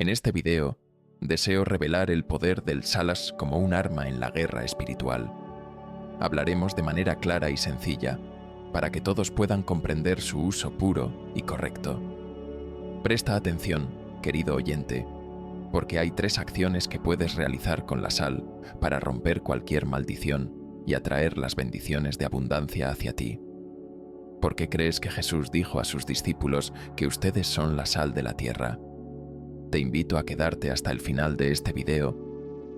En este video, deseo revelar el poder del Salas como un arma en la guerra espiritual. Hablaremos de manera clara y sencilla, para que todos puedan comprender su uso puro y correcto. Presta atención, querido oyente, porque hay 3 acciones que puedes realizar con la sal para romper cualquier maldición y atraer las bendiciones de abundancia hacia ti. ¿Por qué crees que Jesús dijo a sus discípulos que ustedes son la sal de la tierra? Te invito a quedarte hasta el final de este video,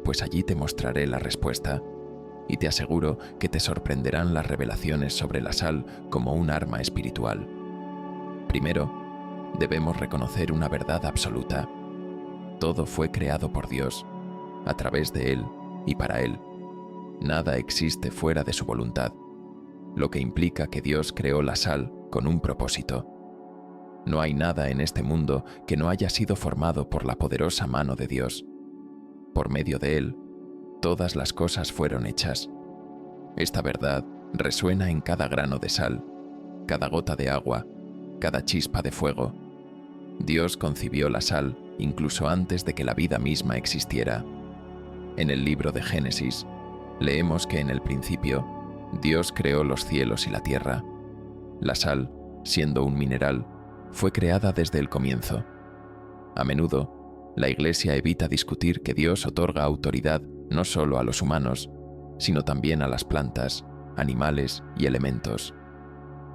pues allí te mostraré la respuesta, y te aseguro que te sorprenderán las revelaciones sobre la sal como un arma espiritual. Primero, debemos reconocer una verdad absoluta. Todo fue creado por Dios, a través de Él y para Él. Nada existe fuera de su voluntad, lo que implica que Dios creó la sal con un propósito. No hay nada en este mundo que no haya sido formado por la poderosa mano de Dios. Por medio de Él, todas las cosas fueron hechas. Esta verdad resuena en cada grano de sal, cada gota de agua, cada chispa de fuego. Dios concibió la sal incluso antes de que la vida misma existiera. En el libro de Génesis, leemos que en el principio, Dios creó los cielos y la tierra. La sal, siendo un mineral, fue creada desde el comienzo. A menudo, la Iglesia evita discutir que Dios otorga autoridad no solo a los humanos, sino también a las plantas, animales y elementos.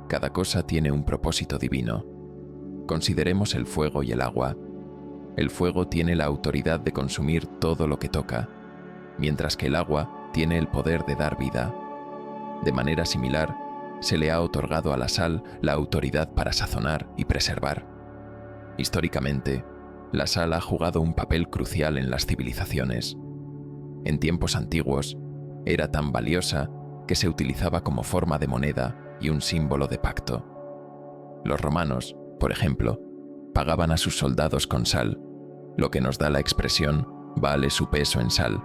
Cada cosa tiene un propósito divino. Consideremos el fuego y el agua. El fuego tiene la autoridad de consumir todo lo que toca, mientras que el agua tiene el poder de dar vida. De manera similar, se le ha otorgado a la sal la autoridad para sazonar y preservar. Históricamente, la sal ha jugado un papel crucial en las civilizaciones. En tiempos antiguos, era tan valiosa que se utilizaba como forma de moneda y un símbolo de pacto. Los romanos, por ejemplo, pagaban a sus soldados con sal, lo que nos da la expresión vale su peso en sal.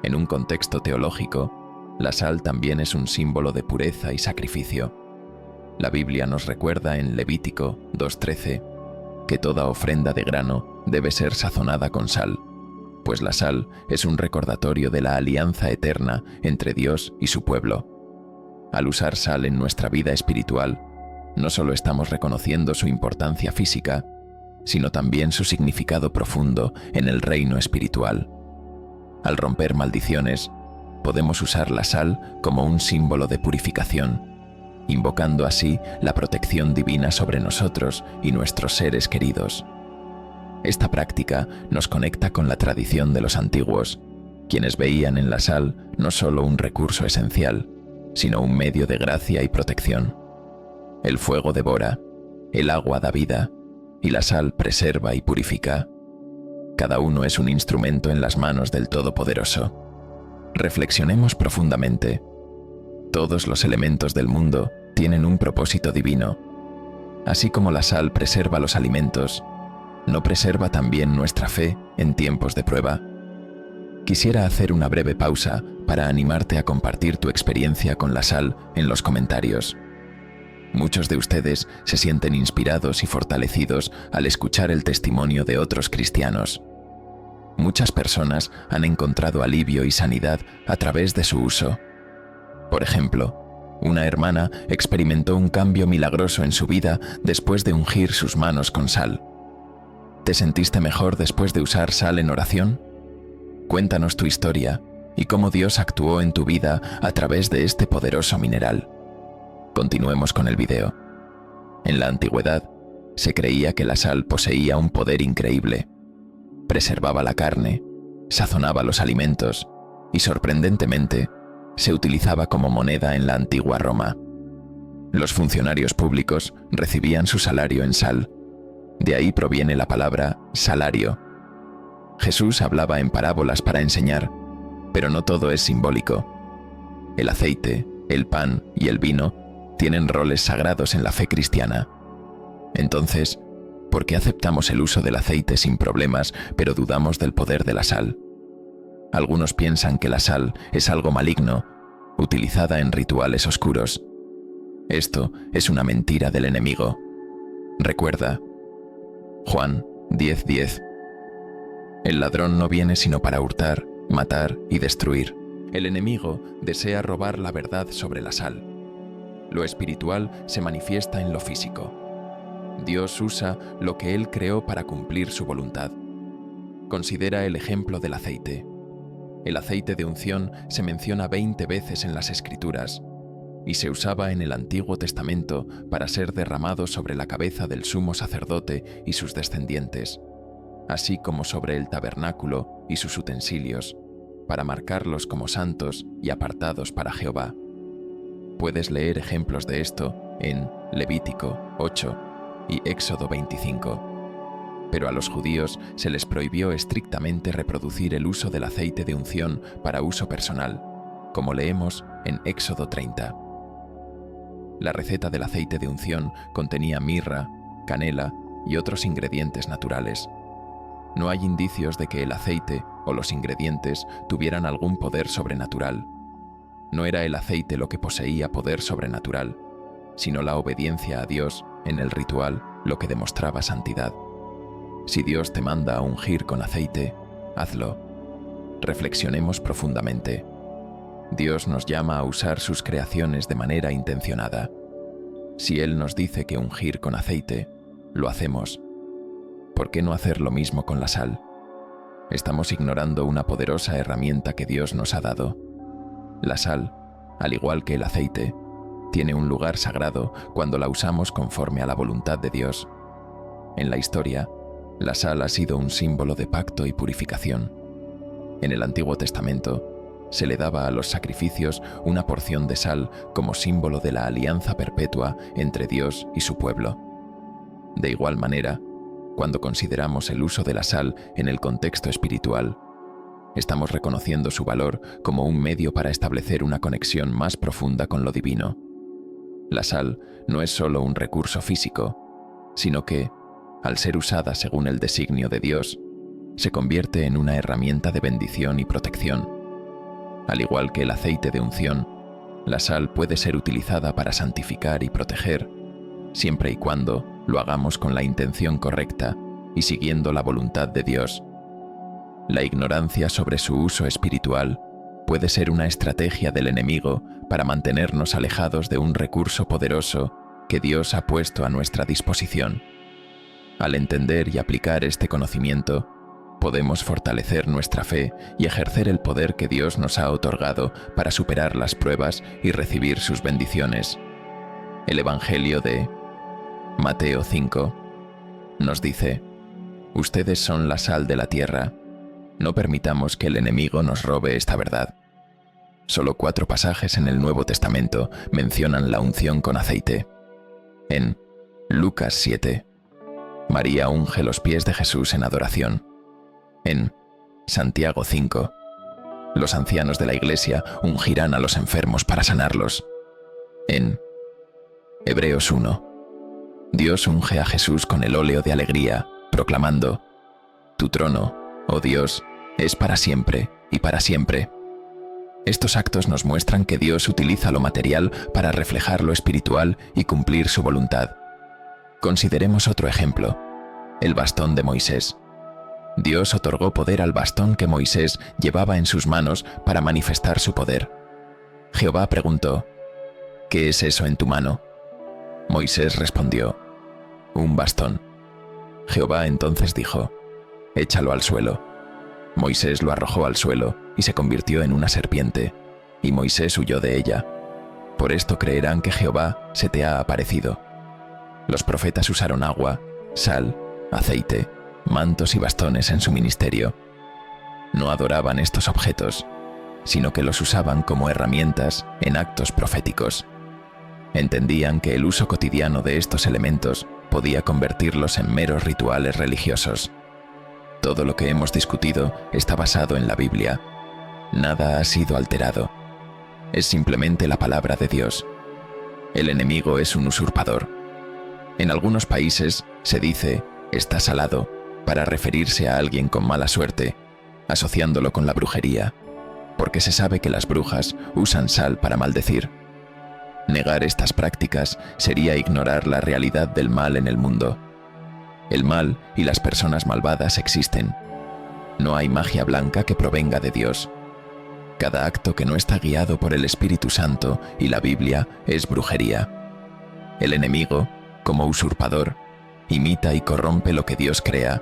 En un contexto teológico, la sal también es un símbolo de pureza y sacrificio. La Biblia nos recuerda en Levítico 2:13 que toda ofrenda de grano debe ser sazonada con sal, pues la sal es un recordatorio de la alianza eterna entre Dios y su pueblo. Al usar sal en nuestra vida espiritual, no solo estamos reconociendo su importancia física, sino también su significado profundo en el reino espiritual. Al romper maldiciones, podemos usar la sal como un símbolo de purificación, invocando así la protección divina sobre nosotros y nuestros seres queridos. Esta práctica nos conecta con la tradición de los antiguos, quienes veían en la sal no solo un recurso esencial, sino un medio de gracia y protección. El fuego devora, el agua da vida, y la sal preserva y purifica. Cada uno es un instrumento en las manos del Todopoderoso. Reflexionemos profundamente. Todos los elementos del mundo tienen un propósito divino. Así como la sal preserva los alimentos, ¿no preserva también nuestra fe en tiempos de prueba? Quisiera hacer una breve pausa para animarte a compartir tu experiencia con la sal en los comentarios. Muchos de ustedes se sienten inspirados y fortalecidos al escuchar el testimonio de otros cristianos. Muchas personas han encontrado alivio y sanidad a través de su uso. Por ejemplo, una hermana experimentó un cambio milagroso en su vida después de ungir sus manos con sal. ¿Te sentiste mejor después de usar sal en oración? Cuéntanos tu historia y cómo Dios actuó en tu vida a través de este poderoso mineral. Continuemos con el video. En la antigüedad, se creía que la sal poseía un poder increíble. Preservaba la carne, sazonaba los alimentos y, sorprendentemente, se utilizaba como moneda en la antigua Roma. Los funcionarios públicos recibían su salario en sal. De ahí proviene la palabra salario. Jesús hablaba en parábolas para enseñar, pero no todo es simbólico. El aceite, el pan y el vino tienen roles sagrados en la fe cristiana. Entonces, ¿por qué aceptamos el uso del aceite sin problemas, pero dudamos del poder de la sal? Algunos piensan que la sal es algo maligno, utilizada en rituales oscuros. Esto es una mentira del enemigo. Recuerda, Juan 10:10, El ladrón no viene sino para hurtar, matar y destruir. El enemigo desea robar la verdad sobre la sal. Lo espiritual se manifiesta en lo físico. Dios usa lo que Él creó para cumplir su voluntad. Considera el ejemplo del aceite. El aceite de unción se menciona 20 veces en las Escrituras y se usaba en el Antiguo Testamento para ser derramado sobre la cabeza del sumo sacerdote y sus descendientes, así como sobre el tabernáculo y sus utensilios, para marcarlos como santos y apartados para Jehová. Puedes leer ejemplos de esto en Levítico 8 y Éxodo 25. Pero a los judíos se les prohibió estrictamente reproducir el uso del aceite de unción para uso personal, como leemos en Éxodo 30. La receta del aceite de unción contenía mirra, canela y otros ingredientes naturales. No hay indicios de que el aceite o los ingredientes tuvieran algún poder sobrenatural. No era el aceite lo que poseía poder sobrenatural, sino la obediencia a Dios en el ritual lo que demostraba santidad. Si Dios te manda a ungir con aceite, hazlo. Reflexionemos profundamente. Dios nos llama a usar sus creaciones de manera intencionada. Si Él nos dice que ungir con aceite, lo hacemos. ¿Por qué no hacer lo mismo con la sal? Estamos ignorando una poderosa herramienta que Dios nos ha dado. La sal, al igual que el aceite, tiene un lugar sagrado cuando la usamos conforme a la voluntad de Dios. En la historia, la sal ha sido un símbolo de pacto y purificación. En el Antiguo Testamento, se le daba a los sacrificios una porción de sal como símbolo de la alianza perpetua entre Dios y su pueblo. De igual manera, cuando consideramos el uso de la sal en el contexto espiritual, estamos reconociendo su valor como un medio para establecer una conexión más profunda con lo divino. La sal no es solo un recurso físico, sino que, al ser usada según el designio de Dios, se convierte en una herramienta de bendición y protección. Al igual que el aceite de unción, la sal puede ser utilizada para santificar y proteger, siempre y cuando lo hagamos con la intención correcta y siguiendo la voluntad de Dios. La ignorancia sobre su uso espiritual puede ser una estrategia del enemigo para mantenernos alejados de un recurso poderoso que Dios ha puesto a nuestra disposición. Al entender y aplicar este conocimiento, podemos fortalecer nuestra fe y ejercer el poder que Dios nos ha otorgado para superar las pruebas y recibir sus bendiciones. El Evangelio de Mateo 5 nos dice: ustedes son la sal de la tierra. No permitamos que el enemigo nos robe esta verdad. Solo 4 pasajes en el Nuevo Testamento mencionan la unción con aceite. En Lucas 7, María unge los pies de Jesús en adoración. En Santiago 5, los ancianos de la iglesia ungirán a los enfermos para sanarlos. En Hebreos 1, Dios unge a Jesús con el óleo de alegría, proclamando: tu trono, oh Dios, es para siempre y para siempre. Estos actos nos muestran que Dios utiliza lo material para reflejar lo espiritual y cumplir su voluntad. Consideremos otro ejemplo: el bastón de Moisés. Dios otorgó poder al bastón que Moisés llevaba en sus manos para manifestar su poder. Jehová preguntó: ¿qué es eso en tu mano? Moisés respondió: un bastón. Jehová entonces dijo: échalo al suelo. Moisés lo arrojó al suelo y se convirtió en una serpiente, y Moisés huyó de ella. Por esto creerán que Jehová se te ha aparecido. Los profetas usaron agua, sal, aceite, mantos y bastones en su ministerio. No adoraban estos objetos, sino que los usaban como herramientas en actos proféticos. Entendían que el uso cotidiano de estos elementos podía convertirlos en meros rituales religiosos. Todo lo que hemos discutido está basado en la Biblia. Nada ha sido alterado. Es simplemente la palabra de Dios. El enemigo es un usurpador. En algunos países se dice «está salado» para referirse a alguien con mala suerte, asociándolo con la brujería, porque se sabe que las brujas usan sal para maldecir. Negar estas prácticas sería ignorar la realidad del mal en el mundo. El mal y las personas malvadas existen. No hay magia blanca que provenga de Dios. Cada acto que no está guiado por el Espíritu Santo y la Biblia es brujería. El enemigo, como usurpador, imita y corrompe lo que Dios crea,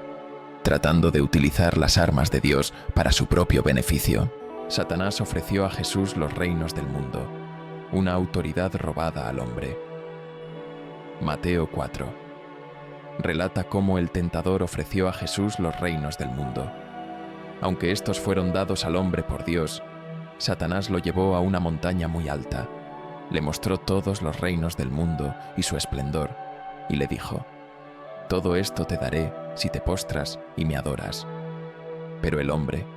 tratando de utilizar las armas de Dios para su propio beneficio. Satanás ofreció a Jesús los reinos del mundo, una autoridad robada al hombre. Mateo 4. Relata cómo el tentador ofreció a Jesús los reinos del mundo. Aunque estos fueron dados al hombre por Dios, Satanás lo llevó a una montaña muy alta, le mostró todos los reinos del mundo y su esplendor, y le dijo: «Todo esto te daré si te postras y me adoras». Pero el hombre,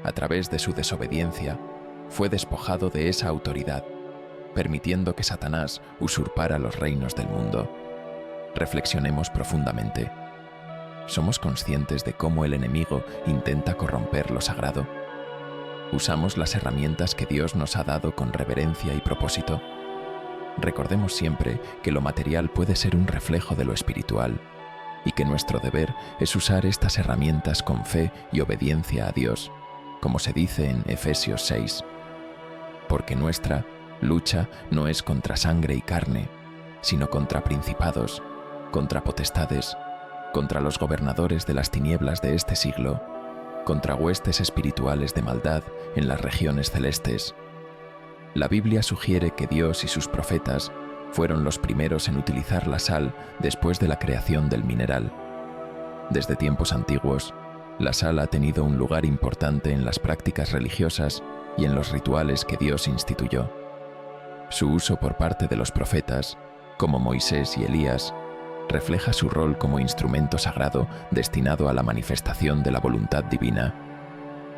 a través de su desobediencia, fue despojado de esa autoridad, permitiendo que Satanás usurpara los reinos del mundo. Reflexionemos profundamente. ¿Somos conscientes de cómo el enemigo intenta corromper lo sagrado? ¿Usamos las herramientas que Dios nos ha dado con reverencia y propósito? Recordemos siempre que lo material puede ser un reflejo de lo espiritual y que nuestro deber es usar estas herramientas con fe y obediencia a Dios, como se dice en Efesios 6. Porque nuestra lucha no es contra sangre y carne, sino contra principados, contra potestades, contra los gobernadores de las tinieblas de este siglo, contra huestes espirituales de maldad en las regiones celestes. La Biblia sugiere que Dios y sus profetas fueron los primeros en utilizar la sal después de la creación del mineral. Desde tiempos antiguos, la sal ha tenido un lugar importante en las prácticas religiosas y en los rituales que Dios instituyó. Su uso por parte de los profetas, como Moisés y Elías, refleja su rol como instrumento sagrado destinado a la manifestación de la voluntad divina.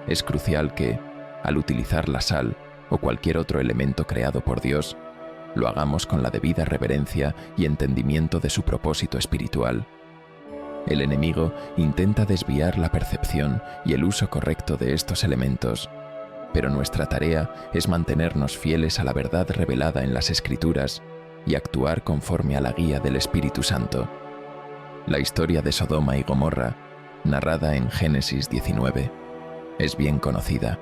Es crucial que, al utilizar la sal o cualquier otro elemento creado por Dios, lo hagamos con la debida reverencia y entendimiento de su propósito espiritual. El enemigo intenta desviar la percepción y el uso correcto de estos elementos, pero nuestra tarea es mantenernos fieles a la verdad revelada en las Escrituras y actuar conforme a la guía del Espíritu Santo. La historia de Sodoma y Gomorra, narrada en Génesis 19, es bien conocida.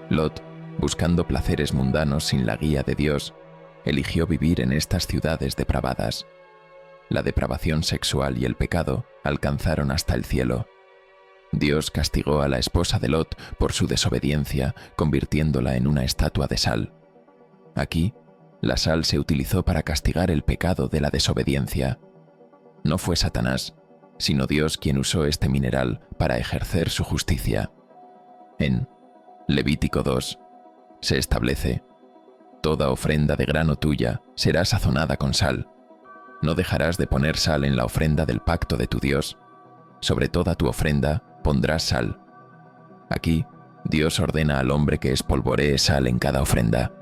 Lot, buscando placeres mundanos sin la guía de Dios, eligió vivir en estas ciudades depravadas. La depravación sexual y el pecado alcanzaron hasta el cielo. Dios castigó a la esposa de Lot por su desobediencia, convirtiéndola en una estatua de sal. Aquí, la sal se utilizó para castigar el pecado de la desobediencia. No fue Satanás, sino Dios quien usó este mineral para ejercer su justicia. En Levítico 2 se establece: «Toda ofrenda de grano tuya será sazonada con sal. No dejarás de poner sal en la ofrenda del pacto de tu Dios. Sobre toda tu ofrenda pondrás sal». Aquí, Dios ordena al hombre que espolvoree sal en cada ofrenda.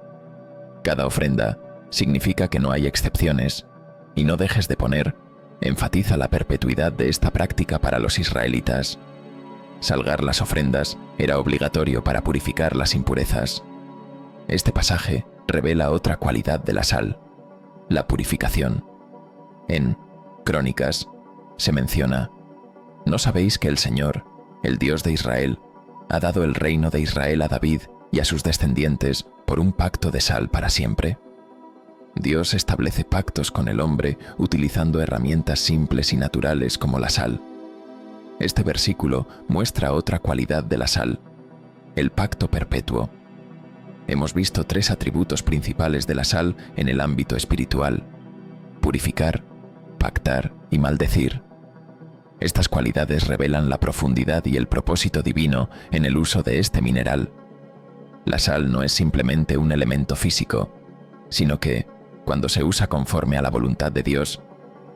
Cada ofrenda significa que no hay excepciones, y no dejes de poner enfatiza la perpetuidad de esta práctica para los israelitas. Salgar las ofrendas era obligatorio para purificar las impurezas. Este pasaje revela otra cualidad de la sal: la purificación. En Crónicas se menciona: «¿No sabéis que el Señor, el Dios de Israel, ha dado el reino de Israel a David y a sus descendientes por un pacto de sal para siempre?» Dios establece pactos con el hombre utilizando herramientas simples y naturales como la sal. Este versículo muestra otra cualidad de la sal: el pacto perpetuo. Hemos visto tres atributos principales de la sal en el ámbito espiritual: purificar, pactar y maldecir. Estas cualidades revelan la profundidad y el propósito divino en el uso de este mineral. La sal no es simplemente un elemento físico, sino que, cuando se usa conforme a la voluntad de Dios,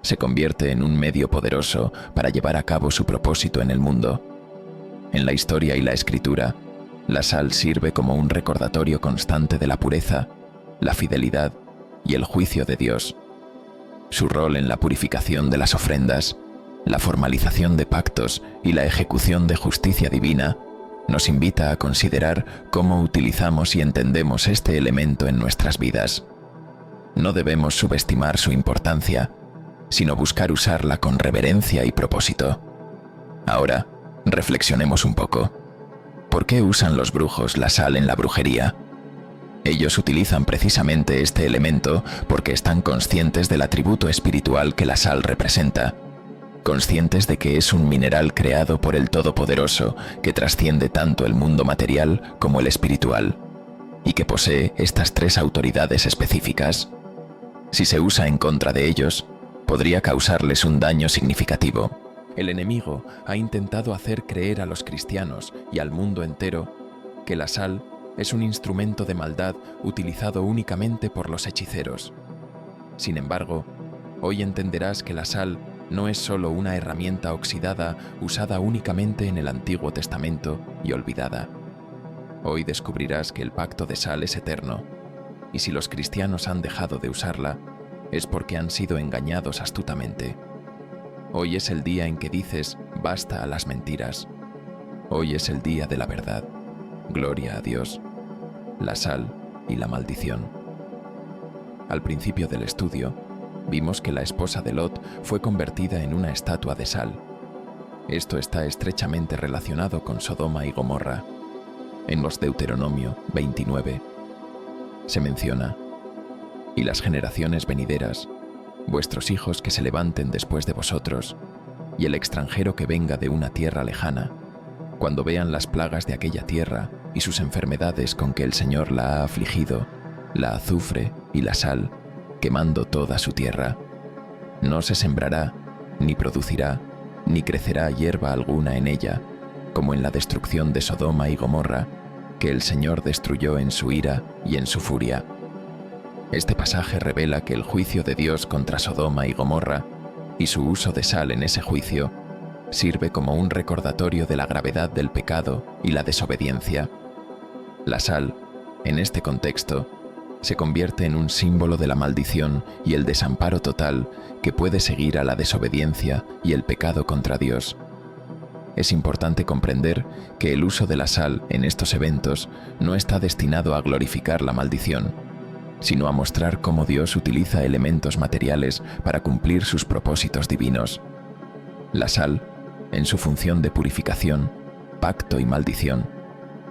se convierte en un medio poderoso para llevar a cabo su propósito en el mundo. En la historia y la escritura, la sal sirve como un recordatorio constante de la pureza, la fidelidad y el juicio de Dios. Su rol en la purificación de las ofrendas, la formalización de pactos y la ejecución de justicia divina nos invita a considerar cómo utilizamos y entendemos este elemento en nuestras vidas. No debemos subestimar su importancia, sino buscar usarla con reverencia y propósito. Ahora, Reflexionemos un poco. ¿Por qué usan los brujos la sal en la brujería? Ellos utilizan precisamente este elemento porque están conscientes del atributo espiritual que la sal representa, conscientes de que es un mineral creado por el Todopoderoso que trasciende tanto el mundo material como el espiritual, y que posee estas tres autoridades específicas. Si se usa en contra de ellos, podría causarles un daño significativo. El enemigo ha intentado hacer creer a los cristianos y al mundo entero que la sal es un instrumento de maldad utilizado únicamente por los hechiceros. Sin embargo, hoy entenderás que la sal no es solo una herramienta oxidada usada únicamente en el Antiguo Testamento y olvidada. Hoy descubrirás que el pacto de sal es eterno, y si los cristianos han dejado de usarla, es porque han sido engañados astutamente. Hoy es el día en que dices basta a las mentiras. Hoy es el día de la verdad. Gloria a Dios. La sal y la maldición. Al principio del estudio, vimos que la esposa de Lot fue convertida en una estatua de sal. Esto está estrechamente relacionado con Sodoma y Gomorra. En los Deuteronomio 29 se menciona: y las generaciones venideras, vuestros hijos que se levanten después de vosotros, y el extranjero que venga de una tierra lejana, cuando vean las plagas de aquella tierra y sus enfermedades con que el Señor la ha afligido, la azufre y la sal, quemando toda su tierra, no se sembrará, ni producirá, ni crecerá hierba alguna en ella, como en la destrucción de Sodoma y Gomorra, que el Señor destruyó en su ira y en su furia. Este pasaje revela que el juicio de Dios contra Sodoma y Gomorra, y su uso de sal en ese juicio, sirve como un recordatorio de la gravedad del pecado y la desobediencia. La sal, en este contexto, se convierte en un símbolo de la maldición y el desamparo total que puede seguir a la desobediencia y el pecado contra Dios. Es importante comprender que el uso de la sal en estos eventos no está destinado a glorificar la maldición, sino a mostrar cómo Dios utiliza elementos materiales para cumplir sus propósitos divinos. La sal, en su función de purificación, pacto y maldición,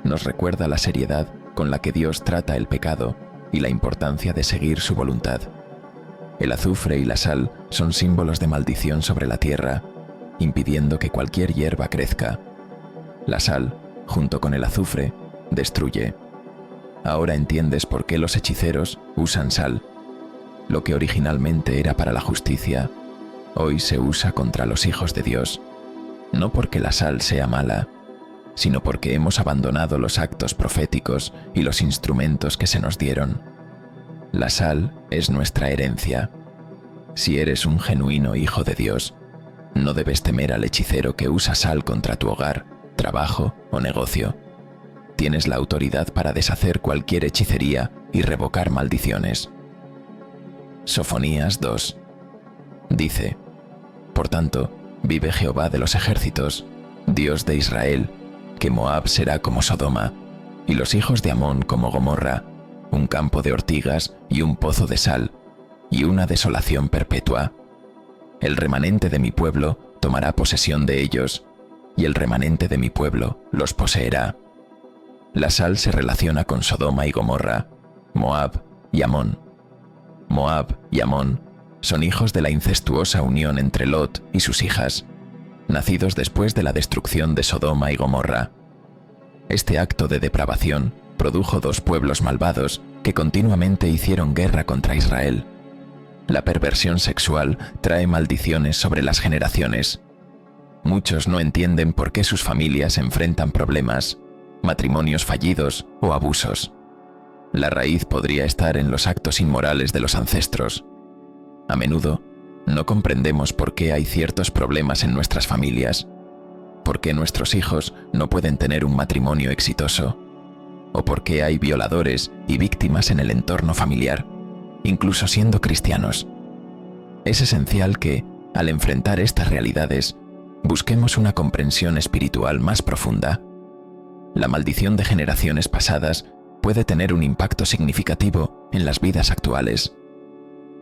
nos recuerda la seriedad con la que Dios trata el pecado y la importancia de seguir su voluntad. El azufre y la sal son símbolos de maldición sobre la tierra, impidiendo que cualquier hierba crezca. La sal, junto con el azufre, destruye. Ahora entiendes por qué los hechiceros usan sal. Lo que originalmente era para la justicia, hoy se usa contra los hijos de Dios. No porque la sal sea mala, sino porque hemos abandonado los actos proféticos y los instrumentos que se nos dieron. La sal es nuestra herencia. Si eres un genuino hijo de Dios, no debes temer al hechicero que usa sal contra tu hogar, trabajo o negocio. Tienes la autoridad para deshacer cualquier hechicería y revocar maldiciones. Sofonías 2 dice: por tanto, vive Jehová de los ejércitos, Dios de Israel, que Moab será como Sodoma, y los hijos de Amón como Gomorra, un campo de ortigas y un pozo de sal, y una desolación perpetua. El remanente de mi pueblo tomará posesión de ellos, y el remanente de mi pueblo los poseerá. La sal se relaciona con Sodoma y Gomorra, Moab y Amón. Moab y Amón son hijos de la incestuosa unión entre Lot y sus hijas, nacidos después de la destrucción de Sodoma y Gomorra. Este acto de depravación produjo dos pueblos malvados que continuamente hicieron guerra contra Israel. La perversión sexual trae maldiciones sobre las generaciones. Muchos no entienden por qué sus familias enfrentan problemas, matrimonios fallidos o abusos. La raíz podría estar en los actos inmorales de los ancestros. A menudo, no comprendemos por qué hay ciertos problemas en nuestras familias, por qué nuestros hijos no pueden tener un matrimonio exitoso, o por qué hay violadores y víctimas en el entorno familiar, incluso siendo cristianos. Es esencial que, al enfrentar estas realidades, busquemos una comprensión espiritual más profunda. La maldición de generaciones pasadas puede tener un impacto significativo en las vidas actuales.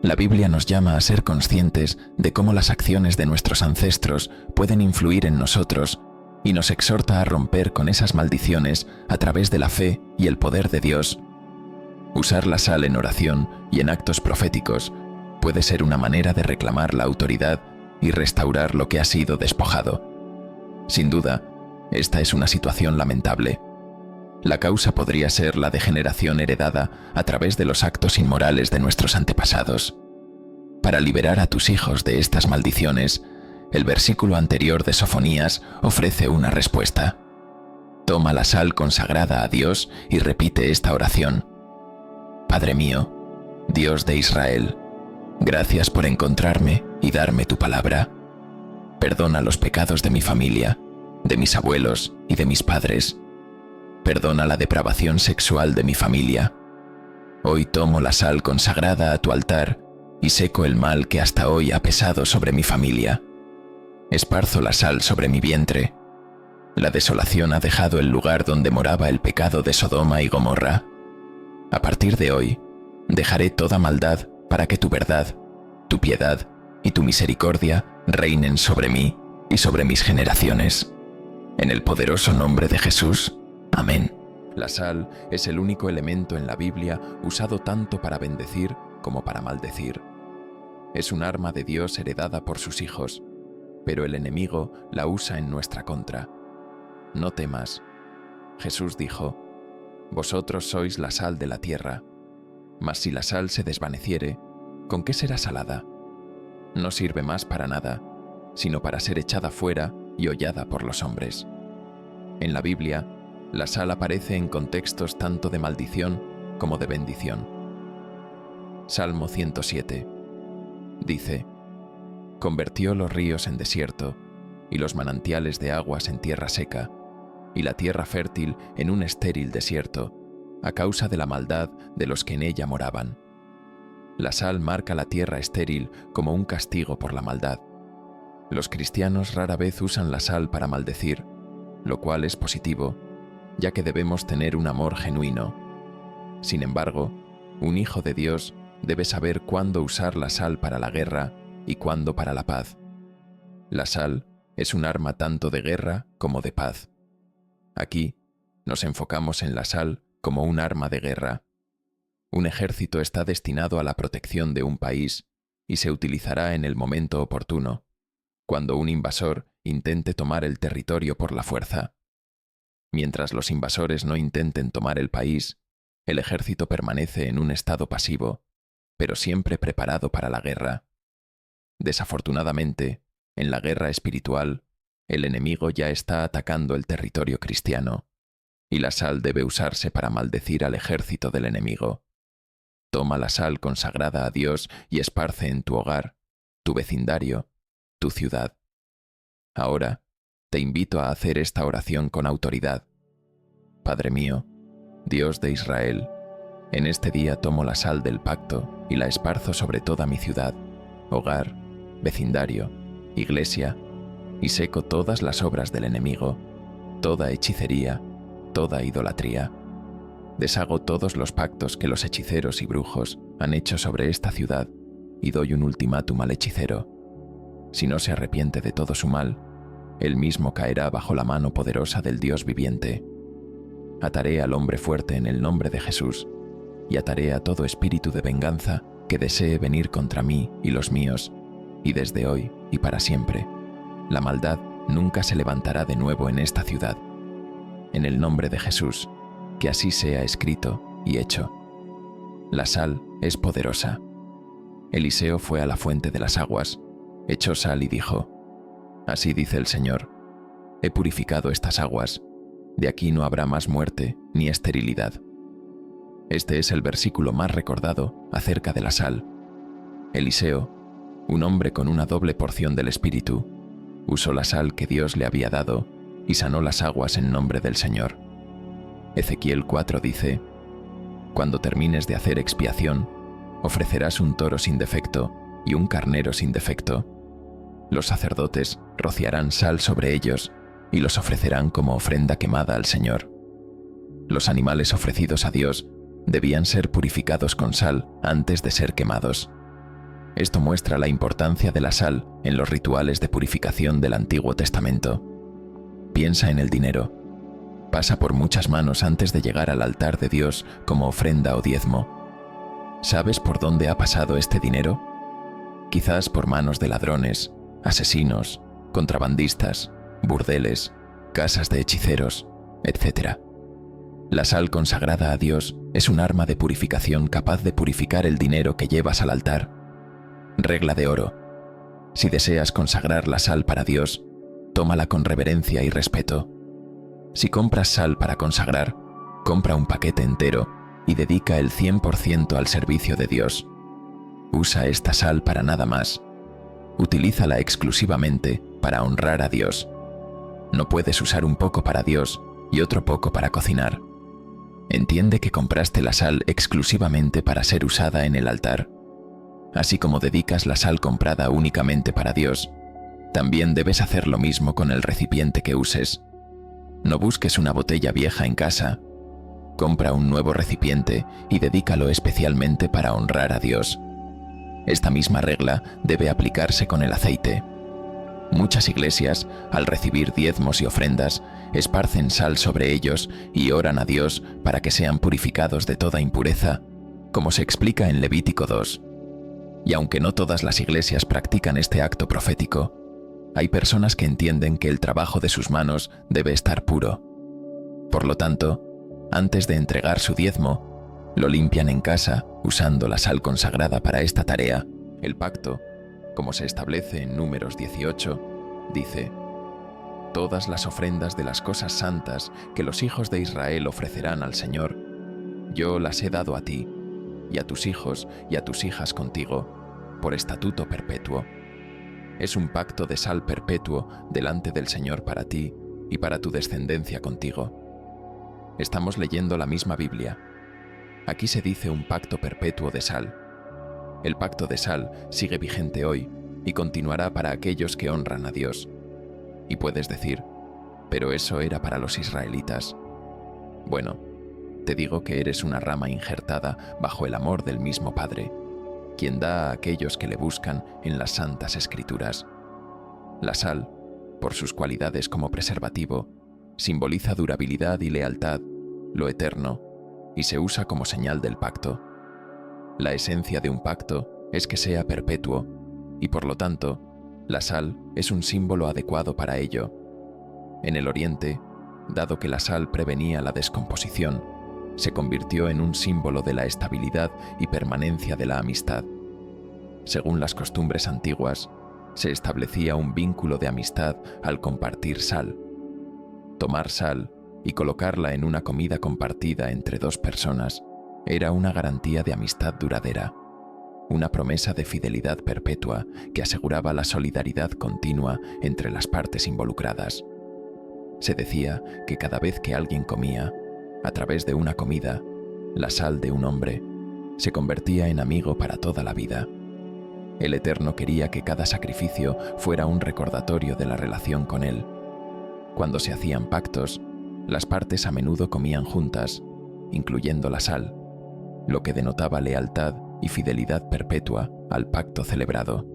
La Biblia nos llama a ser conscientes de cómo las acciones de nuestros ancestros pueden influir en nosotros y nos exhorta a romper con esas maldiciones a través de la fe y el poder de Dios. Usar la sal en oración y en actos proféticos puede ser una manera de reclamar la autoridad y restaurar lo que ha sido despojado. Sin duda, esta es una situación lamentable. La causa podría ser la degeneración heredada a través de los actos inmorales de nuestros antepasados. Para liberar a tus hijos de estas maldiciones, el versículo anterior de Sofonías ofrece una respuesta. Toma la sal consagrada a Dios y repite esta oración. Padre mío, Dios de Israel, gracias por encontrarme y darme tu palabra. Perdona los pecados de mi familia, de mis abuelos y de mis padres. Perdona la depravación sexual de mi familia. Hoy tomo la sal consagrada a tu altar y seco el mal que hasta hoy ha pesado sobre mi familia. Esparzo la sal sobre mi vientre. La desolación ha dejado el lugar donde moraba el pecado de Sodoma y Gomorra. A partir de hoy, dejaré toda maldad para que tu verdad, tu piedad y tu misericordia reinen sobre mí y sobre mis generaciones. En el poderoso nombre de Jesús. Amén. La sal es el único elemento en la Biblia usado tanto para bendecir como para maldecir. Es un arma de Dios heredada por sus hijos, pero el enemigo la usa en nuestra contra. No temas. Jesús dijo, vosotros sois la sal de la tierra, mas si la sal se desvaneciere, ¿con qué será salada? No sirve más para nada, sino para ser echada fuera y hollada por los hombres. En la Biblia, la sal aparece en contextos tanto de maldición como de bendición. Salmo 107. Dice, convirtió los ríos en desierto y los manantiales de aguas en tierra seca, y la tierra fértil en un estéril desierto, a causa de la maldad de los que en ella moraban. La sal marca la tierra estéril como un castigo por la maldad. Los cristianos rara vez usan la sal para maldecir, lo cual es positivo, ya que debemos tener un amor genuino. Sin embargo, un hijo de Dios debe saber cuándo usar la sal para la guerra y cuándo para la paz. La sal es un arma tanto de guerra como de paz. Aquí nos enfocamos en la sal como un arma de guerra. Un ejército está destinado a la protección de un país y se utilizará en el momento oportuno, cuando un invasor intente tomar el territorio por la fuerza. Mientras los invasores no intenten tomar el país, el ejército permanece en un estado pasivo, pero siempre preparado para la guerra. Desafortunadamente, en la guerra espiritual, el enemigo ya está atacando el territorio cristiano, y la sal debe usarse para maldecir al ejército del enemigo. Toma la sal consagrada a Dios y esparce en tu hogar, tu vecindario, tu ciudad. Ahora, te invito a hacer esta oración con autoridad. Padre mío, Dios de Israel, en este día tomo la sal del pacto y la esparzo sobre toda mi ciudad, hogar, vecindario, iglesia, y seco todas las obras del enemigo, toda hechicería, toda idolatría. Deshago todos los pactos que los hechiceros y brujos han hecho sobre esta ciudad y doy un ultimátum al hechicero. Si no se arrepiente de todo su mal, él mismo caerá bajo la mano poderosa del Dios viviente. Ataré al hombre fuerte en el nombre de Jesús y ataré a todo espíritu de venganza que desee venir contra mí y los míos, y desde hoy y para siempre. La maldad nunca se levantará de nuevo en esta ciudad. En el nombre de Jesús, que así sea escrito y hecho. La sal es poderosa. Eliseo fue a la fuente de las aguas, echó sal y dijo, así dice el Señor, he purificado estas aguas, de aquí no habrá más muerte ni esterilidad. Este es el versículo más recordado acerca de la sal. Eliseo, un hombre con una doble porción del Espíritu, usó la sal que Dios le había dado y sanó las aguas en nombre del Señor. Ezequiel 4 dice, cuando termines de hacer expiación, ofrecerás un toro sin defecto y un carnero sin defecto. Los sacerdotes rociarán sal sobre ellos y los ofrecerán como ofrenda quemada al Señor. Los animales ofrecidos a Dios debían ser purificados con sal antes de ser quemados. Esto muestra la importancia de la sal en los rituales de purificación del Antiguo Testamento. Piensa en el dinero. Pasa por muchas manos antes de llegar al altar de Dios como ofrenda o diezmo. ¿Sabes por dónde ha pasado este dinero? Quizás por manos de ladrones, asesinos, contrabandistas, burdeles, casas de hechiceros, etc. La sal consagrada a Dios es un arma de purificación capaz de purificar el dinero que llevas al altar. Regla de oro. Si deseas consagrar la sal para Dios, tómala con reverencia y respeto. Si compras sal para consagrar, compra un paquete entero y dedica el 100% al servicio de Dios. Usa esta sal para nada más. Utilízala exclusivamente para honrar a Dios. No puedes usar un poco para Dios y otro poco para cocinar. Entiende que compraste la sal exclusivamente para ser usada en el altar. Así como dedicas la sal comprada únicamente para Dios, también debes hacer lo mismo con el recipiente que uses. No busques una botella vieja en casa. Compra un nuevo recipiente y dedícalo especialmente para honrar a Dios. Esta misma regla debe aplicarse con el aceite. Muchas iglesias, al recibir diezmos y ofrendas, esparcen sal sobre ellos y oran a Dios para que sean purificados de toda impureza, como se explica en Levítico 2. Y aunque no todas las iglesias practican este acto profético, hay personas que entienden que el trabajo de sus manos debe estar puro. Por lo tanto, antes de entregar su diezmo, lo limpian en casa usando la sal consagrada para esta tarea. El pacto, como se establece en Números 18, dice: «Todas las ofrendas de las cosas santas que los hijos de Israel ofrecerán al Señor, yo las he dado a ti, y a tus hijos y a tus hijas contigo, por estatuto perpetuo». Es un pacto de sal perpetuo delante del Señor para ti y para tu descendencia contigo. Estamos leyendo la misma Biblia. Aquí se dice un pacto perpetuo de sal. El pacto de sal sigue vigente hoy y continuará para aquellos que honran a Dios. Y puedes decir: «Pero eso era para los israelitas». Bueno, te digo que eres una rama injertada bajo el amor del mismo Padre, quien da a aquellos que le buscan en las Santas Escrituras. La sal, por sus cualidades como preservativo, simboliza durabilidad y lealtad, lo eterno, y se usa como señal del pacto. La esencia de un pacto es que sea perpetuo, y por lo tanto, la sal es un símbolo adecuado para ello. En el Oriente, dado que la sal prevenía la descomposición, se convirtió en un símbolo de la estabilidad y permanencia de la amistad. Según las costumbres antiguas, se establecía un vínculo de amistad al compartir sal. Tomar sal y colocarla en una comida compartida entre dos personas era una garantía de amistad duradera, una promesa de fidelidad perpetua que aseguraba la solidaridad continua entre las partes involucradas. Se decía que cada vez que alguien comía, a través de una comida, la sal de un hombre, se convertía en amigo para toda la vida. El Eterno quería que cada sacrificio fuera un recordatorio de la relación con Él. Cuando se hacían pactos, las partes a menudo comían juntas, incluyendo la sal, lo que denotaba lealtad y fidelidad perpetua al pacto celebrado.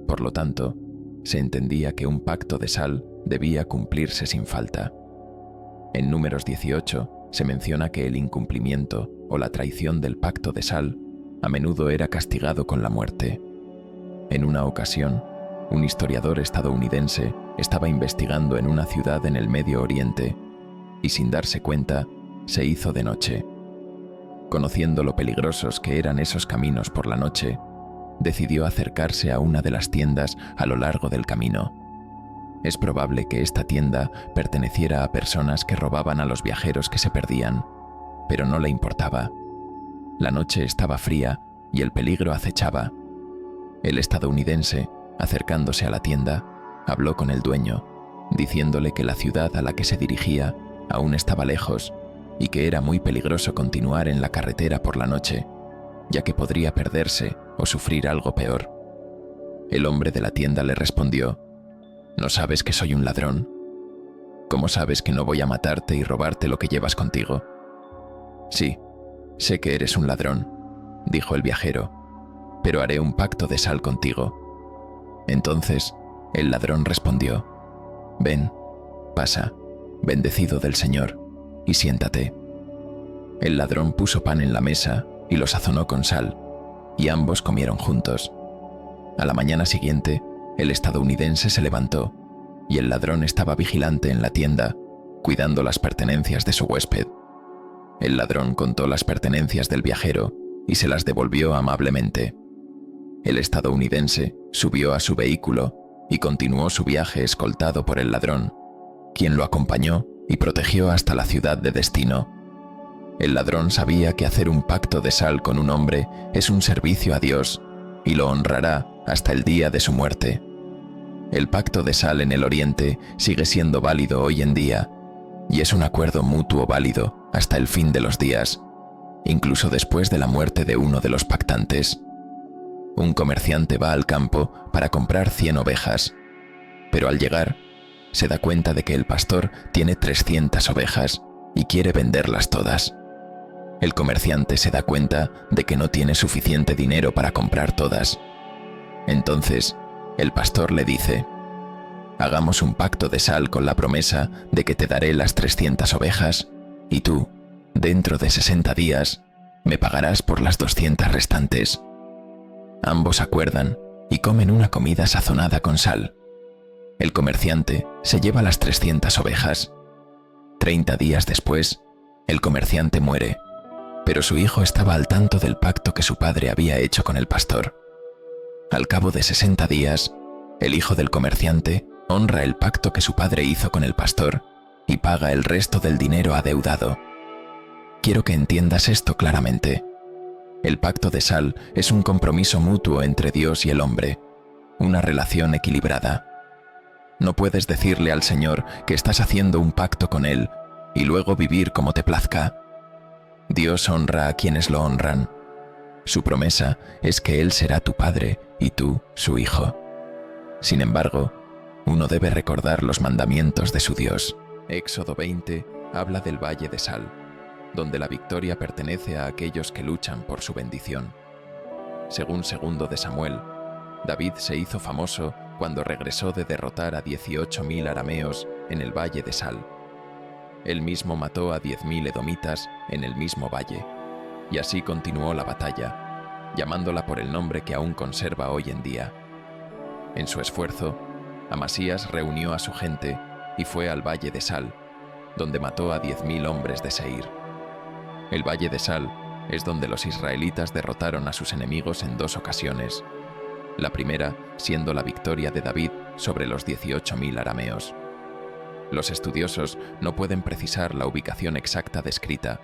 Por lo tanto, se entendía que un pacto de sal debía cumplirse sin falta. En Números 18 se menciona que el incumplimiento o la traición del pacto de sal a menudo era castigado con la muerte. En una ocasión, un historiador estadounidense estaba investigando en una ciudad en el Medio Oriente y, sin darse cuenta, se hizo de noche. Conociendo lo peligrosos que eran esos caminos por la noche, decidió acercarse a una de las tiendas a lo largo del camino. Es probable que esta tienda perteneciera a personas que robaban a los viajeros que se perdían, pero no le importaba. La noche estaba fría y el peligro acechaba. El estadounidense, acercándose a la tienda, habló con el dueño, diciéndole que la ciudad a la que se dirigía aún estaba lejos y que era muy peligroso continuar en la carretera por la noche, ya que podría perderse o sufrir algo peor. El hombre de la tienda le respondió: «¿No sabes que soy un ladrón? ¿Cómo sabes que no voy a matarte y robarte lo que llevas contigo?» «Sí, sé que eres un ladrón», dijo el viajero, «pero haré un pacto de sal contigo». Entonces, el ladrón respondió: «Ven, Pasa, bendecido del Señor, y siéntate». El ladrón puso pan en la mesa y lo sazonó con sal, y ambos comieron juntos. A la mañana siguiente, el estadounidense se levantó, y el ladrón estaba vigilante en la tienda, cuidando las pertenencias de su huésped. El ladrón contó las pertenencias del viajero y se las devolvió amablemente. El estadounidense subió a su vehículo y continuó su viaje escoltado por el ladrón, quien lo acompañó y protegió hasta la ciudad de destino. El ladrón sabía que hacer un pacto de sal con un hombre es un servicio a Dios y lo honrará hasta el día de su muerte. El pacto de sal en el Oriente sigue siendo válido hoy en día y es un acuerdo mutuo válido hasta el fin de los días, incluso después de la muerte de uno de los pactantes. Un comerciante va al campo para comprar 100 ovejas, pero al llegar se da cuenta de que el pastor tiene 300 ovejas y quiere venderlas todas. El comerciante se da cuenta de que no tiene suficiente dinero para comprar todas. Entonces, el pastor le dice: «Hagamos un pacto de sal con la promesa de que te daré las 300 ovejas y tú, dentro de 60 días, me pagarás por las 200 restantes». Ambos acuerdan y comen una comida sazonada con sal. El comerciante se lleva las 300 ovejas. 30 días después, el comerciante muere, pero su hijo estaba al tanto del pacto que su padre había hecho con el pastor. Al cabo de 60 días, el hijo del comerciante honra el pacto que su padre hizo con el pastor y paga el resto del dinero adeudado. Quiero que entiendas esto claramente. El pacto de sal es un compromiso mutuo entre Dios y el hombre, una relación equilibrada. No puedes decirle al Señor que estás haciendo un pacto con Él y luego vivir como te plazca. Dios honra a quienes lo honran. Su promesa es que Él será tu padre y tú su hijo. Sin embargo, uno debe recordar los mandamientos de su Dios. Éxodo 20 habla del Valle de Sal, donde la victoria pertenece a aquellos que luchan por su bendición. Según 2 de Samuel, David se hizo famoso cuando regresó de derrotar a 18.000 arameos en el Valle de Sal. Él mismo mató a 10.000 edomitas en el mismo valle, y así continuó la batalla, llamándola por el nombre que aún conserva hoy en día. En su esfuerzo, Amasías reunió a su gente y fue al Valle de Sal, donde mató a 10.000 hombres de Seir. El Valle de Sal es donde los israelitas derrotaron a sus enemigos en 2 ocasiones, la primera siendo la victoria de David sobre los 18.000 arameos. Los estudiosos no pueden precisar la ubicación exacta descrita,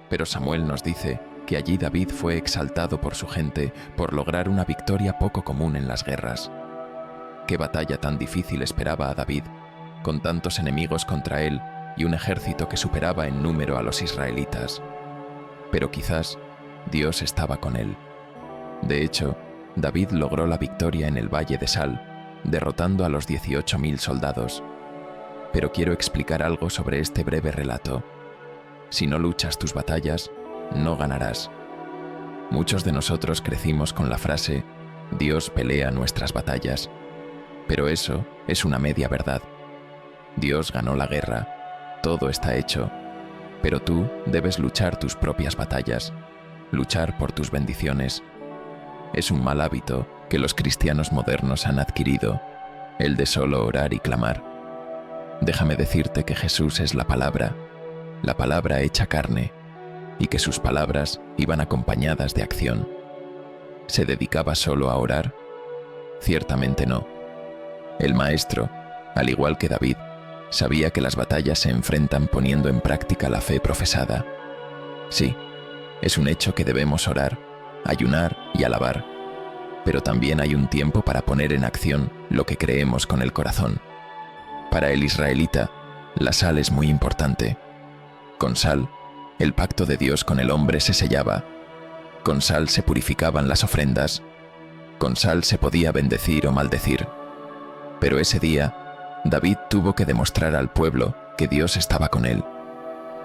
pero Samuel nos dice que allí David fue exaltado por su gente por lograr una victoria poco común en las guerras. ¿Qué batalla tan difícil esperaba a David, con tantos enemigos contra él y un ejército que superaba en número a los israelitas? Pero quizás Dios estaba con él. De hecho, David logró la victoria en el Valle de Sal, derrotando a los 18.000 soldados. Pero quiero explicar algo sobre este breve relato. Si no luchas tus batallas, no ganarás. Muchos de nosotros crecimos con la frase «Dios pelea nuestras batallas», pero eso es una media verdad. Dios ganó la guerra, todo está hecho, pero tú debes luchar tus propias batallas, luchar por tus bendiciones. Es un mal hábito que los cristianos modernos han adquirido, el de solo orar y clamar. Déjame decirte que Jesús es la palabra hecha carne, y que sus palabras iban acompañadas de acción. ¿Se dedicaba solo a orar? Ciertamente no. El Maestro, al igual que David, sabía que las batallas se enfrentan poniendo en práctica la fe profesada. Sí, es un hecho que debemos orar, ayunar y alabar, pero también hay un tiempo para poner en acción lo que creemos con el corazón. Para el israelita, la sal es muy importante. Con sal, el pacto de Dios con el hombre se sellaba. Con sal se purificaban las ofrendas. Con sal se podía bendecir o maldecir. Pero ese día, David tuvo que demostrar al pueblo que Dios estaba con él,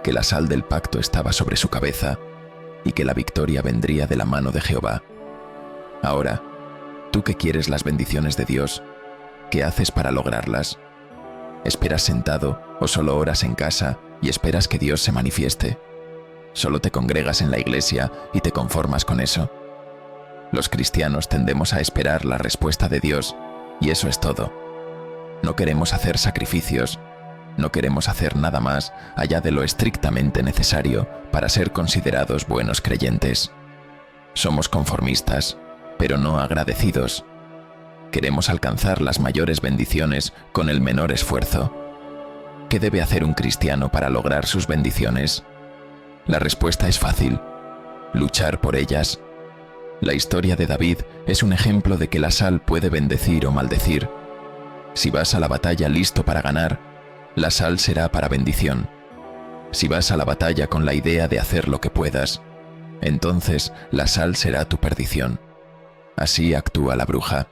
que la sal del pacto estaba sobre su cabeza y que la victoria vendría de la mano de Jehová. Ahora, tú que quieres las bendiciones de Dios, ¿qué haces para lograrlas? ¿Esperas sentado o solo oras en casa y esperas que Dios se manifieste? ¿Solo te congregas en la iglesia y te conformas con eso? Los cristianos tendemos a esperar la respuesta de Dios y eso es todo. No queremos hacer sacrificios, no queremos hacer nada más allá de lo estrictamente necesario para ser considerados buenos creyentes. Somos conformistas, pero no agradecidos. Queremos alcanzar las mayores bendiciones con el menor esfuerzo. ¿Qué debe hacer un cristiano para lograr sus bendiciones? La respuesta es fácil: luchar por ellas. La historia de David es un ejemplo de que la sal puede bendecir o maldecir. Si vas a la batalla listo para ganar, la sal será para bendición. Si vas a la batalla con la idea de hacer lo que puedas, entonces la sal será tu perdición. Así actúa la bruja.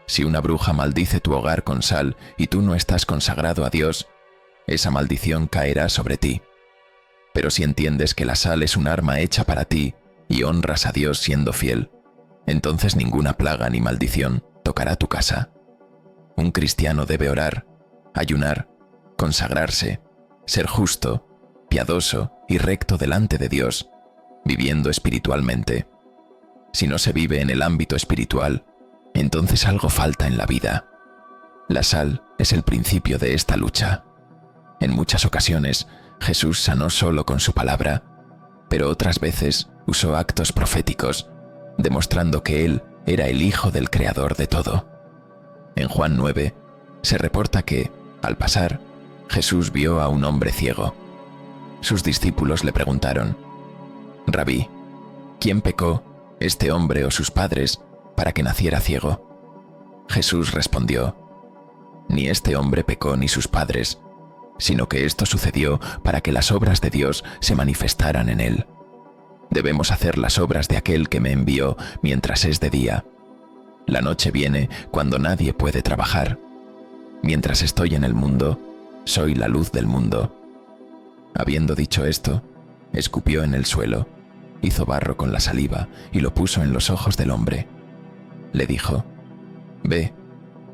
Si una bruja maldice tu hogar con sal y tú no estás consagrado a Dios, esa maldición caerá sobre ti. Pero si entiendes que la sal es un arma hecha para ti y honras a Dios siendo fiel, entonces ninguna plaga ni maldición tocará tu casa. Un cristiano debe orar, ayunar, consagrarse, ser justo, piadoso y recto delante de Dios, viviendo espiritualmente. Si no se vive en el ámbito espiritual, entonces algo falta en la vida. La sal es el principio de esta lucha. En muchas ocasiones, Jesús sanó solo con su palabra, pero otras veces usó actos proféticos, demostrando que Él era el Hijo del Creador de todo. En Juan 9, se reporta que, al pasar, Jesús vio a un hombre ciego. Sus discípulos le preguntaron: «Rabí, ¿quién pecó, este hombre o sus padres, para que naciera ciego?» Jesús respondió: «Ni este hombre pecó ni sus padres, sino que esto sucedió para que las obras de Dios se manifestaran en él. Debemos hacer las obras de aquel que me envió mientras es de día. La noche viene cuando nadie puede trabajar. Mientras estoy en el mundo, soy la luz del mundo». Habiendo dicho esto, escupió en el suelo, hizo barro con la saliva y lo puso en los ojos del hombre. Le dijo: «Ve,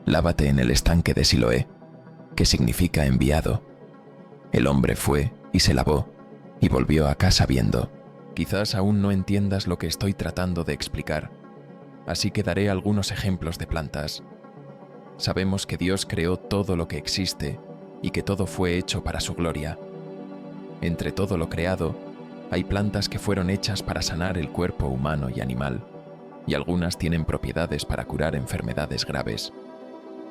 lávate en el estanque de Siloé», que significa enviado. El hombre fue y se lavó, y volvió a casa viendo. Quizás aún no entiendas lo que estoy tratando de explicar, así que daré algunos ejemplos de plantas. Sabemos que Dios creó todo lo que existe y que todo fue hecho para su gloria. Entre todo lo creado, hay plantas que fueron hechas para sanar el cuerpo humano y animal, y algunas tienen propiedades para curar enfermedades graves.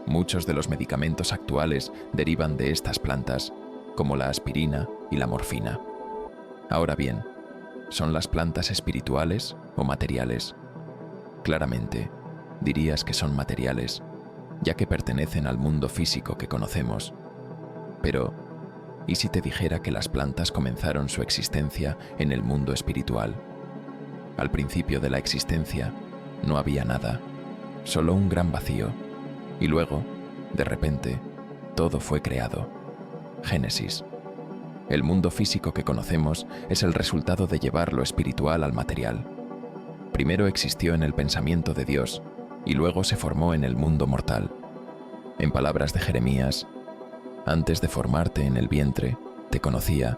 Muchos de los medicamentos actuales derivan de estas plantas, como la aspirina y la morfina. Ahora bien, ¿son las plantas espirituales o materiales? Claramente, dirías que son materiales, ya que pertenecen al mundo físico que conocemos. Pero, ¿y si te dijera que las plantas comenzaron su existencia en el mundo espiritual? Al principio de la existencia, no había nada, solo un gran vacío, y luego, de repente, todo fue creado. Génesis. El mundo físico que conocemos es el resultado de llevar lo espiritual al material. Primero existió en el pensamiento de Dios, y luego se formó en el mundo mortal. En palabras de Jeremías: «Antes de formarte en el vientre, te conocía,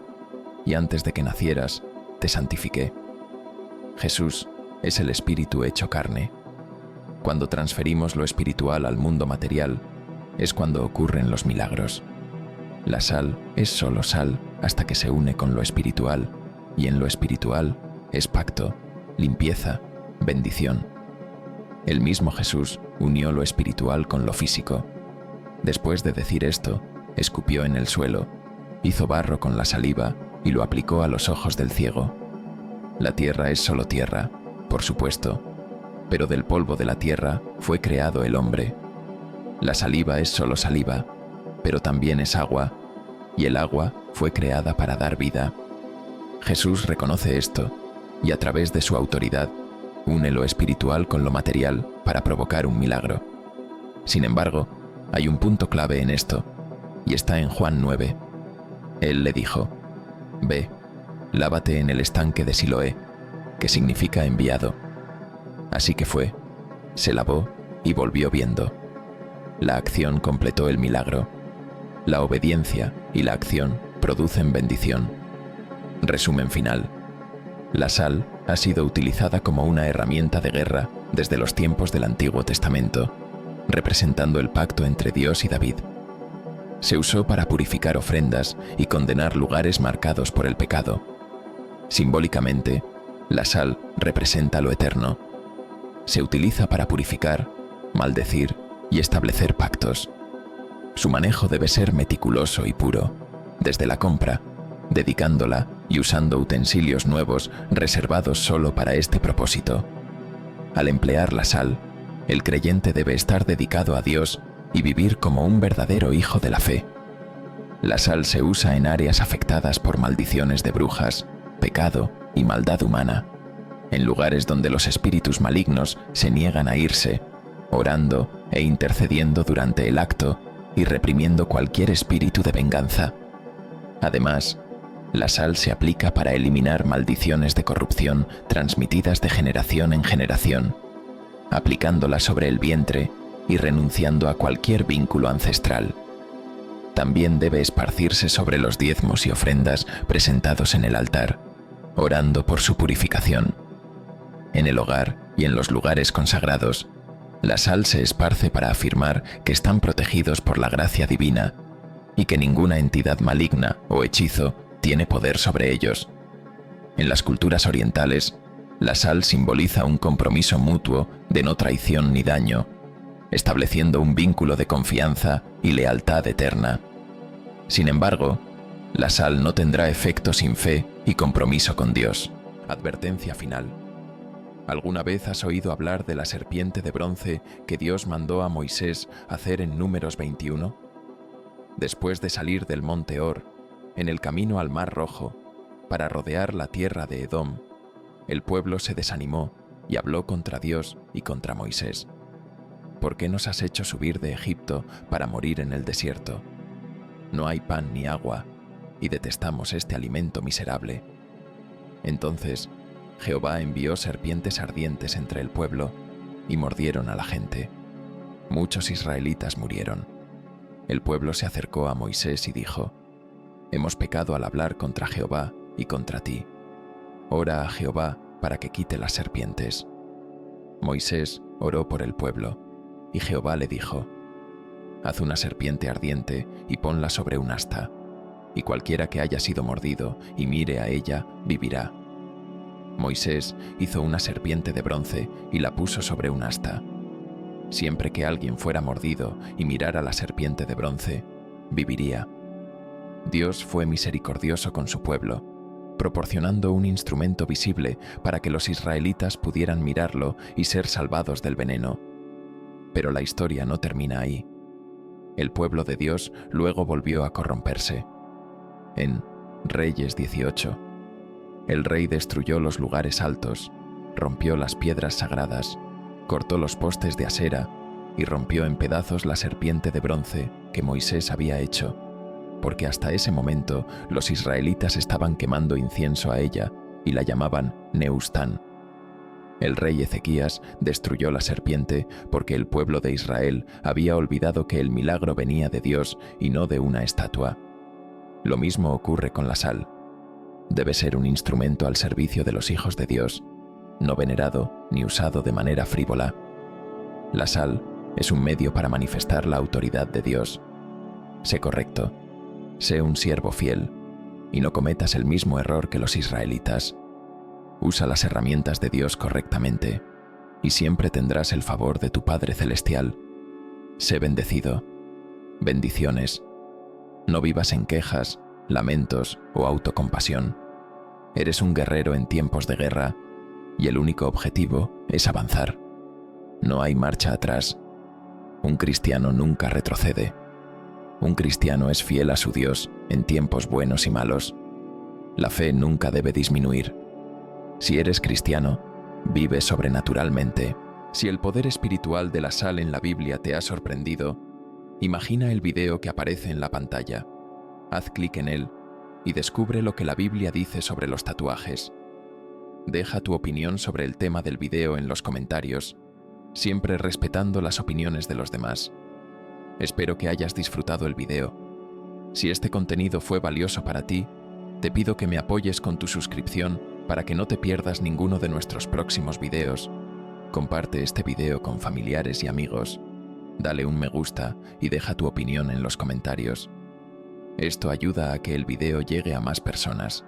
y antes de que nacieras, te santifiqué». Jesús es el Espíritu hecho carne. Cuando transferimos lo espiritual al mundo material, es cuando ocurren los milagros. La sal es solo sal hasta que se une con lo espiritual, y en lo espiritual es pacto, limpieza, bendición. El mismo Jesús unió lo espiritual con lo físico. Después de decir esto, escupió en el suelo, hizo barro con la saliva y lo aplicó a los ojos del ciego. La tierra es solo tierra, por supuesto, pero del polvo de la tierra fue creado el hombre. La saliva es solo saliva, pero también es agua, y el agua fue creada para dar vida. Jesús reconoce esto, y a través de su autoridad, une lo espiritual con lo material para provocar un milagro. Sin embargo, hay un punto clave en esto, y está en Juan 9. Él le dijo: «Ve, lávate en el estanque de Siloé», que significa enviado. Así que fue, se lavó y volvió viendo. La acción completó el milagro. La obediencia y la acción producen bendición. Resumen final. La sal ha sido utilizada como una herramienta de guerra desde los tiempos del Antiguo Testamento, representando el pacto entre Dios y David. Se usó para purificar ofrendas y condenar lugares marcados por el pecado. Simbólicamente, la sal representa lo eterno. Se utiliza para purificar, maldecir y establecer pactos. Su manejo debe ser meticuloso y puro, desde la compra, dedicándola y usando utensilios nuevos reservados solo para este propósito. Al emplear la sal, el creyente debe estar dedicado a Dios y vivir como un verdadero hijo de la fe. La sal se usa en áreas afectadas por maldiciones de brujas, pecado y maldad humana, en lugares donde los espíritus malignos se niegan a irse, orando e intercediendo durante el acto y reprimiendo cualquier espíritu de venganza. Además, la sal se aplica para eliminar maldiciones de corrupción transmitidas de generación en generación, aplicándola sobre el vientre y renunciando a cualquier vínculo ancestral. También debe esparcirse sobre los diezmos y ofrendas presentados en el altar, orando por su purificación. En el hogar y en los lugares consagrados, la sal se esparce para afirmar que están protegidos por la gracia divina y que ninguna entidad maligna o hechizo tiene poder sobre ellos. En las culturas orientales, la sal simboliza un compromiso mutuo de no traición ni daño, estableciendo un vínculo de confianza y lealtad eterna. Sin embargo, la sal no tendrá efecto sin fe y compromiso con Dios. Advertencia final. ¿Alguna vez has oído hablar de la serpiente de bronce que Dios mandó a Moisés hacer en Números 21? Después de salir del monte Hor, en el camino al Mar Rojo, para rodear la tierra de Edom, el pueblo se desanimó y habló contra Dios y contra Moisés. ¿Por qué nos has hecho subir de Egipto para morir en el desierto? No hay pan ni agua, y detestamos este alimento miserable. Entonces, Jehová envió serpientes ardientes entre el pueblo, y mordieron a la gente. Muchos israelitas murieron. El pueblo se acercó a Moisés y dijo: Hemos pecado al hablar contra Jehová y contra ti. Ora a Jehová para que quite las serpientes. Moisés oró por el pueblo, y Jehová le dijo: Haz una serpiente ardiente y ponla sobre un asta, y cualquiera que haya sido mordido y mire a ella, vivirá. Moisés hizo una serpiente de bronce y la puso sobre un asta. Siempre que alguien fuera mordido y mirara la serpiente de bronce, viviría. Dios fue misericordioso con su pueblo, proporcionando un instrumento visible para que los israelitas pudieran mirarlo y ser salvados del veneno. Pero la historia no termina ahí. El pueblo de Dios luego volvió a corromperse. En Reyes 18, el rey destruyó los lugares altos, rompió las piedras sagradas, cortó los postes de Asera y rompió en pedazos la serpiente de bronce que Moisés había hecho, porque hasta ese momento los israelitas estaban quemando incienso a ella y la llamaban Neustán. El rey Ezequías destruyó la serpiente porque el pueblo de Israel había olvidado que el milagro venía de Dios y no de una estatua. Lo mismo ocurre con la sal. Debe ser un instrumento al servicio de los hijos de Dios, no venerado ni usado de manera frívola. La sal es un medio para manifestar la autoridad de Dios. Sé correcto, sé un siervo fiel, y no cometas el mismo error que los israelitas. Usa las herramientas de Dios correctamente, y siempre tendrás el favor de tu Padre Celestial. Sé bendecido. Bendiciones. No vivas en quejas, lamentos o autocompasión. Eres un guerrero en tiempos de guerra, y el único objetivo es avanzar. No hay marcha atrás. Un cristiano nunca retrocede. Un cristiano es fiel a su Dios en tiempos buenos y malos. La fe nunca debe disminuir. Si eres cristiano, vive sobrenaturalmente. Si el poder espiritual de la sal en la Biblia te ha sorprendido, imagina el video que aparece en la pantalla. Haz clic en él y descubre lo que la Biblia dice sobre los tatuajes. Deja tu opinión sobre el tema del video en los comentarios, siempre respetando las opiniones de los demás. Espero que hayas disfrutado el video Si este contenido fue valioso para ti, te pido que me apoyes con tu suscripción para que no te pierdas ninguno de nuestros próximos videos. Comparte este video con familiares y amigos. Dale un me gusta y deja tu opinión en los comentarios. Esto ayuda a que el video llegue a más personas.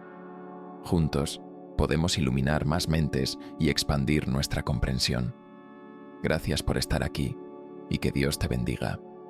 Juntos, podemos iluminar más mentes y expandir nuestra comprensión. Gracias por estar aquí y que Dios te bendiga.